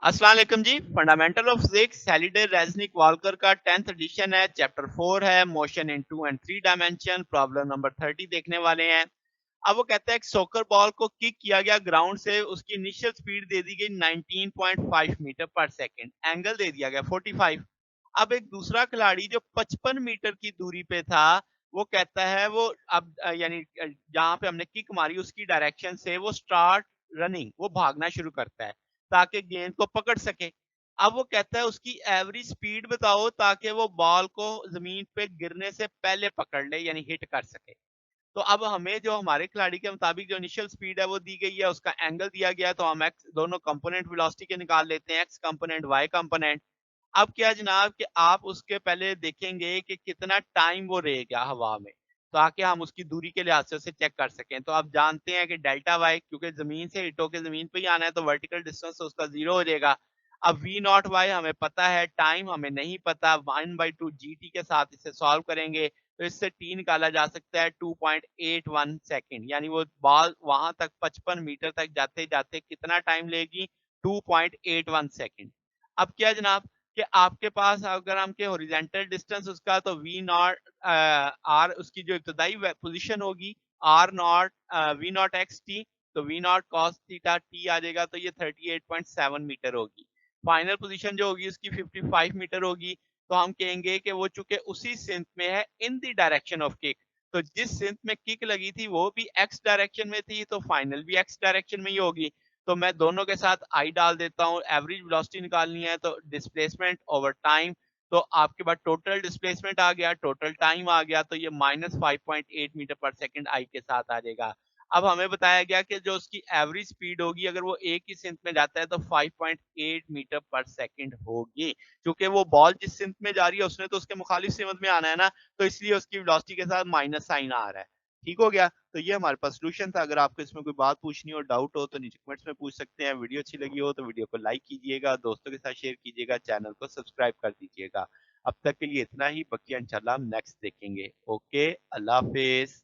अस्सलाम वालेकुम जी। Fundamental of physics Halliday Resnick Walker का 10th एडिशन है। चैप्टर 4 है motion in 2 and 3 dimension. Problem number 30 देखने वाले हैं। अब वो कहता है कि सॉकर बॉल को किक किया गया ग्राउंड से, उसकी इनिशियल स्पीड दे दी गई 19.5 मीटर पर सेकंड, एंगल दे दिया गया 45। अब एक दूसरा खिलाड़ी जो 55 मीटर की दूरी पे था, वो कहता है वो अब यानी जहां पे हमने किक मारी उसकी डायरेक्शन से वो स्टार्ट रनिंग, वो भागना शुरू करता है ताकि गेंद को पकड़ सके। अब वो कहता है उसकी एवरेज स्पीड बताओ ताकि वो बॉल को जमीन पे गिरने से पहले पकड़ ले, यानी हिट कर सके। तो अब हमें जो हमारे खिलाड़ी के मुताबिक जो इनिशियल स्पीड है वो दी गई है, उसका एंगल दिया गया है, तो हम एक्स दोनों कंपोनेंट वेलोसिटी के निकाल लेते हैं, एक्स कंपोनेंट वाई कंपोनेंट। अब क्या जनाब कि आप उसके पहले देखेंगे कि कितना टाइम वो रहेगा हवा में, ताकि हम उसकी दूरी के लिहाज से उसे चेक कर सकें। तो आप जानते हैं कि डेल्टा वाई क्योंकि जमीन से हिट होकर जमीन पे ही आना है, तो वर्टिकल डिस्टेंस तो उसका जीरो हो जाएगा। अब वी नॉट वाई हमें पता है, टाइम हमें नहीं पता। 1/2 GT के साथ इसे सॉल्व करेंगे तो इससे टी निकाला जा सकता है 2.81 सेकंड, यानी वो बॉल वहां तक 55 मीटर तक जाते जाते कितना टाइम लेगी, 2.81 सेकंड। अब क्या जनाब कि आपके पास अगर हम के हॉरिजॉन्टल डिस्टेंस उसका, तो वी नॉट आर उसकी जो इब्तदाई पोजीशन होगी, R naught V naught X T, तो V naught cos theta T आ जाएगा, तो ये 38.7 मीटर होगी। फाइनल पोजीशन जो होगी उसकी 55 मीटर होगी। तो हम कहेंगे कि वो चूंकि उसी सिंथ में है in the direction of kick, तो जिस सिंथ में किक लगी थी वो भी एक्स डायरेक्शन में थी, तो फाइनल भी एक्स डायरेक्शन में ही होगी। तो मैं दोनों के साथ आई डाल देता हूँ। एवरेज वेलोसिटी निकालनी है तो डिस्प्लेसमेंट ओवर टाइम, तो आपके पास टोटल डिस्प्लेसमेंट आ गया, टोटल टाइम आ गया, तो ये -5.8 मीटर पर सेकंड आई के साथ आ जाएगा। अब हमें बताया गया कि जो उसकी एवरेज स्पीड होगी अगर वो एक ही सिंथ में जाता है तो 5.8 मीटर पर सेकंड होगी। क्योंकि वो बॉल जिस सिंथ में जा रही है उसने तो उसके मुखालिफ सिमत में आना है ना, तो इसलिए उसकी वेलोसिटी के साथ माइनस साइन आ रहा है। ठीक हो गया। तो ये हमारे पास सॉल्यूशन था। अगर आपको इसमें कोई बात पूछनी हो, डाउट हो, तो नीचे कमेंट्स में पूछ सकते हैं। वीडियो अच्छी लगी हो तो वीडियो को लाइक कीजिएगा, दोस्तों के साथ शेयर कीजिएगा, चैनल को सब्सक्राइब कर दीजिएगा। अब तक के लिए इतना ही, बाकी इंशाल्लाह हम नेक्स्ट देखेंगे। ओके, अल्लाह हाफिज।